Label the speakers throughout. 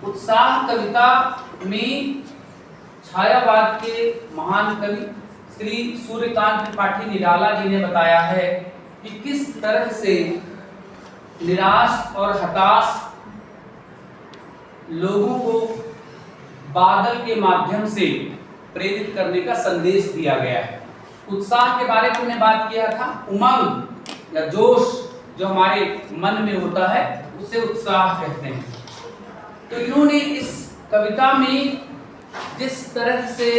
Speaker 1: उत्साह कविता में छायावाद के महान कवि श्री सूर्यकांत त्रिपाठी निराला जी ने बताया है कि किस तरह से निराश और हताश लोगों को बादल के माध्यम से प्रेरित करने का संदेश दिया गया है। उत्साह के बारे में हमने बात किया था, उमंग या जोश जो हमारे मन में होता है उसे उत्साह कहते हैं। तो इन्होंने इस कविता में जिस तरह से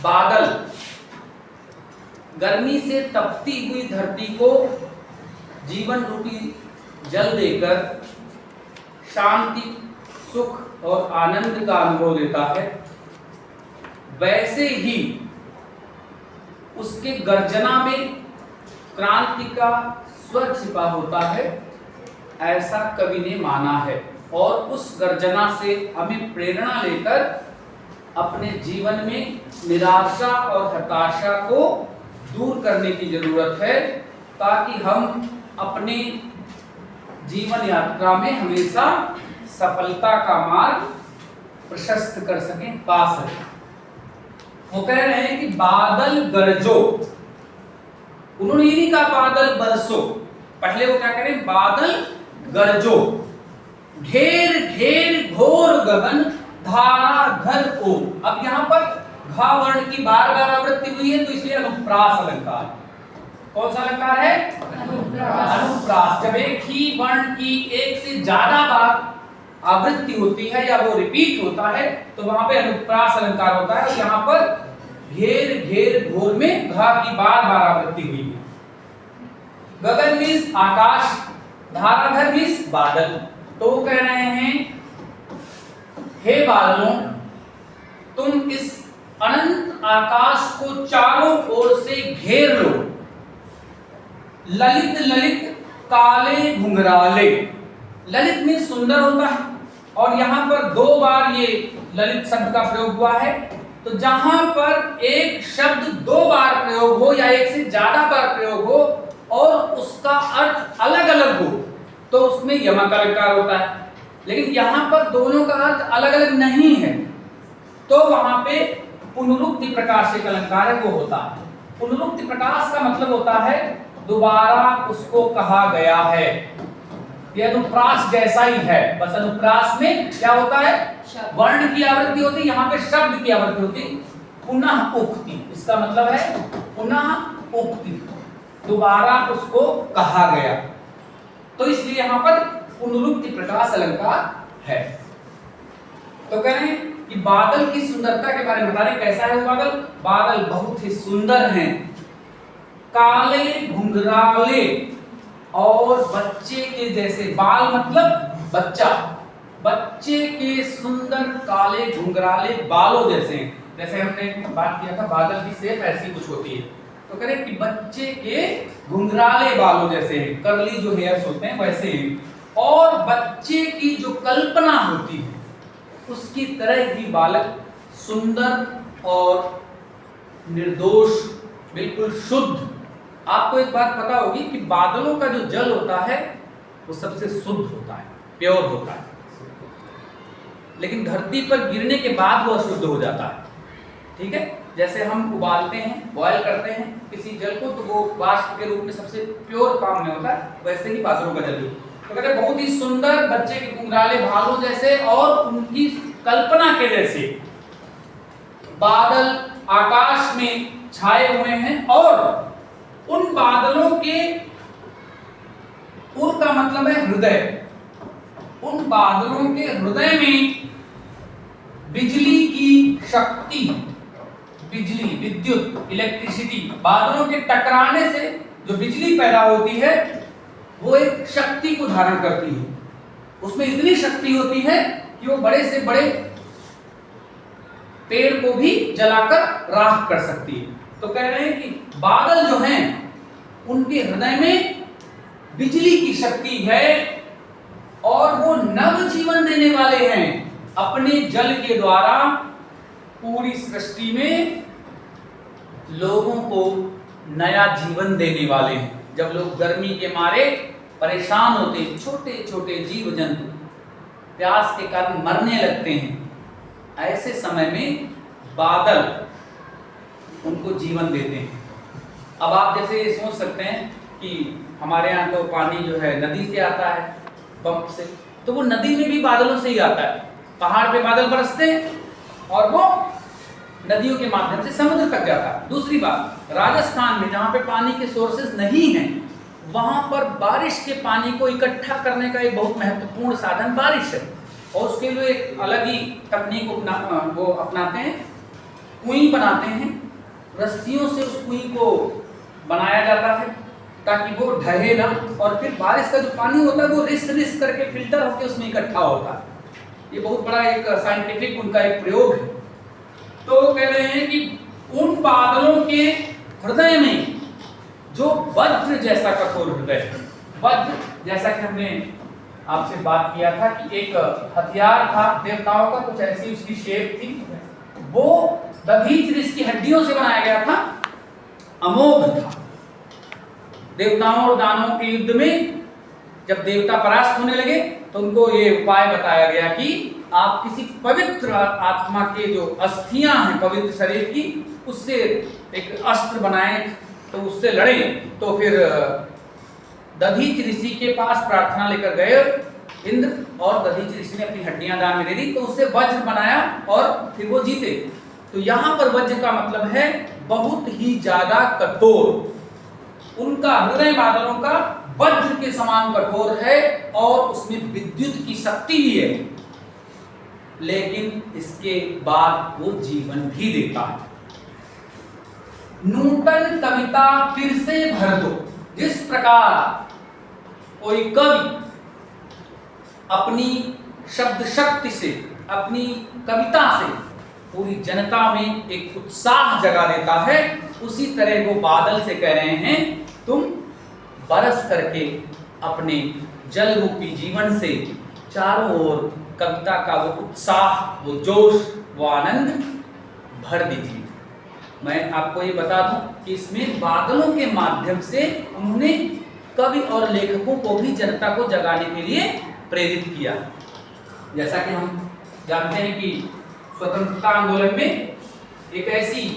Speaker 1: बादल गर्मी से तपती हुई धरती को जीवन रूपी जल देकर शांति, सुख और आनंद का अनुभव देता है, वैसे ही उसके गर्जना में क्रांति का स्वर छिपा होता है, ऐसा कवि ने माना है। और उस गर्जना से हमें प्रेरणा लेकर अपने जीवन में निराशा और हताशा को दूर करने की जरूरत है, ताकि हम अपने जीवन यात्रा में हमेशा सफलता का मार्ग प्रशस्त कर सकें, पा सकें। वो कह रहे हैं कि बादल गरजो, उन्होंने ये नहीं कहा बादल बरसो, पहले वो क्या कह रहे हैं, बादल गरजो, घेर घेर घोर गगन धाराधर ओम। अब यहाँ पर घा वर्ण की बार बार आवृत्ति हुई है, तो इसलिए अनुप्रास अलंकार। कौन सा अलंकार है? अनुप्रास। जब एक ही वर्ण की एक से ज्यादा बार आवृत्ति होती है या वो रिपीट होता है तो वहां पे अनुप्रास अलंकार होता है। और यहाँ पर घेर घेर घोर में घा की बार बार आवृत्ति हुई है। गगन मीन्स आकाश, धाराधर मीन्स बादल। तो वो कह रहे हैं, हे बादलों, तुम इस अनंत आकाश को चारों ओर से घेर लो, ललित ललित काले घुंघराले। ललित में सुंदर होता है और यहाँ पर दो बार ये ललित शब्द का प्रयोग हुआ है। तो जहां पर एक शब्द दो बार प्रयोग हो या एक से ज्यादा बार प्रयोग हो और उसका अर्थ अलग अलग हो तो उसमें यमक अलंकार होता है। लेकिन यहाँ पर दोनों का अर्थ अलग अलग नहीं है तो वहां पे पुनरुक्ति प्रकाश एक अलंकार है, वो होता है। पुनरुक्ति प्रकाश का मतलब होता है दोबारा उसको कहा गया है। यह अनुप्रास जैसा ही है, बस अनुप्रास में क्या होता है, वर्ण की आवृत्ति होती है, यहाँ पे शब्द की आवृत्ति होती है। पुनः उक्ति, इसका मतलब है पुनः उक्ति, दोबारा उसको कहा गया। तो इसलिए यहाँ पर पुनरुक्ति प्रकाश अलंकार है। तो कह रहे हैं कि बादल की सुंदरता के बारे में बता रहे, कैसा है वो बादल? बादल बहुत ही सुंदर हैं, काले घुंघराले और बच्चे के जैसे। बाल मतलब बच्चा, बच्चे के सुंदर काले घुंघराले बालों जैसे हैं। जैसे हमने बात किया था बादल की शेप ऐसी कुछ होती है, तो कह रहे कि बच्चे के घुंघराले बालों जैसे हैं, कर्ली जो हेयर्स होते हैं वैसे हैं। और बच्चे की जो कल्पना होती है उसकी तरह ही बालक सुंदर और निर्दोष, बिल्कुल शुद्ध। आपको एक बात पता होगी कि बादलों का जो जल होता है वो सबसे शुद्ध होता है, प्योर होता है, लेकिन धरती पर गिरने के बाद वो अशुद्ध हो जाता है। ठीक है, जैसे हम उबालते हैं, बॉयल करते हैं किसी जल को तो वो वाष्प के रूप में सबसे प्योर फॉर्म में होता है, वैसे ही बादलों का जल भी। तो कहते हैं बहुत ही सुंदर, बच्चे के घुंघराले बालों जैसे और उनकी कल्पना के जैसे बादल आकाश में छाए हुए हैं। और उन बादलों के, उर का मतलब है हृदय, उन बादलों के हृदय में बिजली की शक्ति, बिजली, विद्युत, इलेक्ट्रिसिटी, बादलों के टकराने से जो बिजली पैदा होती है वो एक शक्ति को धारण करती है। उसमें इतनी शक्ति होती है कि वो बड़े से बड़े पेड़ को भी जलाकर राख कर सकती है। तो कह रहे हैं कि बादल जो हैं उनके हृदय में बिजली की शक्ति है और वो नव जीवन देने वाले हैं। अपने जल के द्वारा पूरी सृष्टि में लोगों को नया जीवन देने वाले हैं। जब लोग गर्मी के मारे परेशान होते, छोटे छोटे जीव जंतु प्यास के कारण मरने लगते हैं, ऐसे समय में बादल उनको जीवन देते हैं। अब आप जैसे सोच सकते हैं कि हमारे यहाँ तो पानी जो है नदी से आता है, पंप से, तो वो नदी में भी बादलों से ही आता है। पहाड़ पे बादल बरसते हैं और वो नदियों के माध्यम से समुद्र तक जाता है। दूसरी बात, राजस्थान में जहाँ पे पानी के सोर्सेज नहीं हैं, वहाँ पर बारिश के पानी को इकट्ठा करने का एक बहुत महत्वपूर्ण साधन बारिश है, और उसके लिए एक अलग ही तकनीक वो अपनाते हैं। कुएं बनाते हैं, रस्सियों से उस कुएं को बनाया जाता है ताकि वो ढहे ना, और फिर बारिश का जो पानी होता है वो रिस करके फिल्टर होकर उसमें इकट्ठा होता है। ये बहुत बड़ा एक साइंटिफिक उनका एक प्रयोग है। तो कह रहे हैं कि उन बादलों के हृदय में जो वज्र जैसा कठोर हृदय है, वज्र जैसा कि हमने आपसे बात किया था कि एक हथियार था देवताओं का, कुछ ऐसी उसकी शेप थी, वो दधीचि ऋषि की हड्डियों से बनाया गया था, अमोघ था। देवताओं और दानवों के युद्ध में जब देवता परास्त होने लगे तो उनको ये उपाय बताया गया कि आप किसी पवित्र आत्मा के जो अस्थियां हैं पवित्र शरीर की, उससे एक अस्त्र बनाएं तो उससे लड़ें। तो फिर दधीचि ऋषि के पास प्रार्थना लेकर गए इंद्र, और दधीचि ऋषि ने अपनी हड्डियां दान में दे दी, तो उससे वज्र बनाया और फिर वो जीते। तो यहाँ पर वज्र का मतलब है बहुत ही ज्यादा कठोर। उनका हृदय बादलों का वज्र के समान कठोर है और उसमें विद्युत की शक्ति भी है, लेकिन इसके बाद वो जीवन भी देता है। नूतन कविता फिर से भर दो। जिस प्रकार कोई कवि अपनी शब्द शक्ति से, अपनी कविता से पूरी जनता में एक उत्साह जगा देता है, उसी तरह वो बादल से कह रहे हैं तुम बरस करके अपने जल रूपी जीवन से चारों ओर कविता का वो उत्साह, वो जोश, वो आनंद भर दीजिए। मैं आपको ये बता दूं कि इसमें बादलों के माध्यम से उन्होंने कवि और लेखकों को भी जनता को जगाने के लिए प्रेरित किया। जैसा कि हम जानते हैं कि स्वतंत्रता आंदोलन में एक ऐसी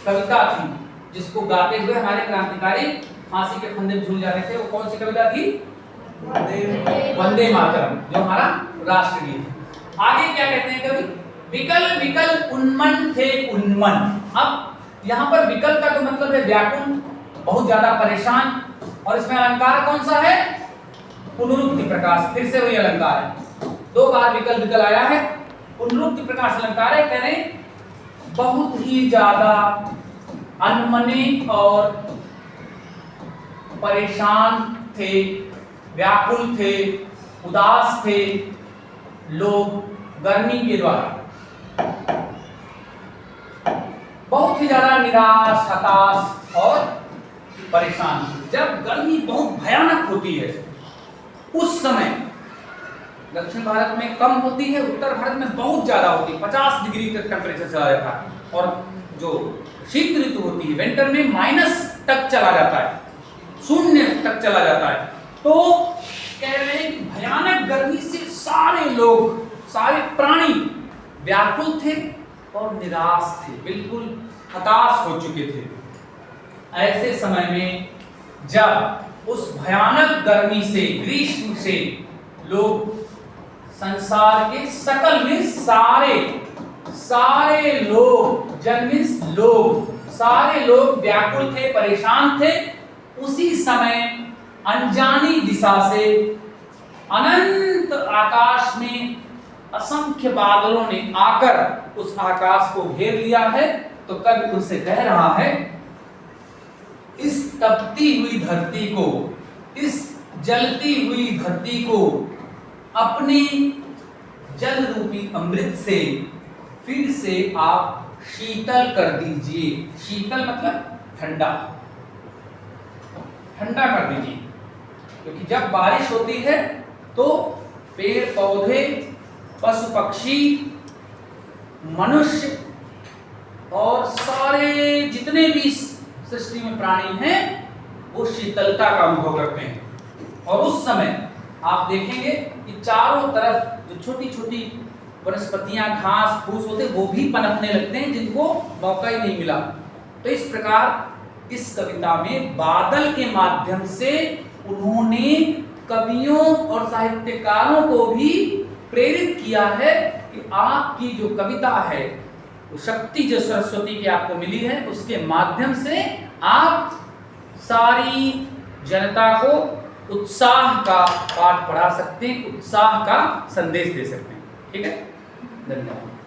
Speaker 1: कविता थी जिसको गाते हुए हमारे क्रांतिकारी फांसी के फंदे में झूल जाते थे। वो कौन सी कविता थी? वंदे मातरम, जो हमारा राष्ट्रगीत। आगे क्या कहते हैं कवि? विकल विकल उन्मन थे उन्मन। अब यहाँ पर विकल का तो मतलब है व्याकुल, बहुत ज्यादा परेशान, और इसमें अलंकार कौन सा है? पुनरुक्ति प्रकाश, फिर से वही अलंकार है, 2 बार विकल विकल आया है। पुनरुक्ति प्रकाश अलंकार है, कह रहे बहुत ही ज्यादा अनमने और परेशान थे, व्याकुल थे, उदास थे लोग गर्मी के द्वारा, बहुत ही ज्यादा निराश, हताश और परेशान। जब गर्मी बहुत भयानक होती है उस समय दक्षिण भारत में कम होती है, उत्तर भारत में बहुत ज्यादा होती है, 50 डिग्री तक टेम्परेचर चला जाता है, और जो शीत ऋतु होती है विंटर में माइनस तक चला जाता है, 0 तक चला जाता है। तो कह रहे हैं कि भयानक गर्मी से सारे लोग, सारे प्राणी व्याकुल थे और निराश थे, बिल्कुल हताश हो चुके थे। ऐसे समय में जब उस भयानक गर्मी से, ग्रीष्म से लोग संसार के सकल में सारे लोग, जन्मिस लोग, सारे लोग व्याकुल थे, परेशान थे, उसी समय अनजानी दिशा से अनंत आकाश में असंख्य बादलों ने आकर उस आकाश को घेर लिया है। तो कवि उनसे कह रहा है, इस तपती हुई धरती को, इस जलती हुई धरती को अपने जल रूपी अमृत से फिर से आप शीतल कर दीजिए। शीतल मतलब ठंडा, ठंडा कर दीजिए, क्योंकि जब बारिश होती है तो पेड़ पौधे, पशु पक्षी, मनुष्य और सारे जितने भी सृष्टि में प्राणी हैं वो शीतलता का अनुभव करते हैं। और उस समय आप देखेंगे कि चारों तरफ जो छोटी छोटी वनस्पतियां, घास फूस होते वो भी पनपने लगते हैं, जिनको मौका ही नहीं मिला। तो इस प्रकार इस कविता में बादल के माध्यम से उन्होंने कवियों और साहित्यकारों को भी प्रेरित किया है कि आपकी जो कविता है, वो शक्ति जो सरस्वती की आपको मिली है, उसके माध्यम से आप सारी जनता को उत्साह का पाठ पढ़ा सकते हैं, उत्साह का संदेश दे सकते हैं। ठीक है, धन्यवाद।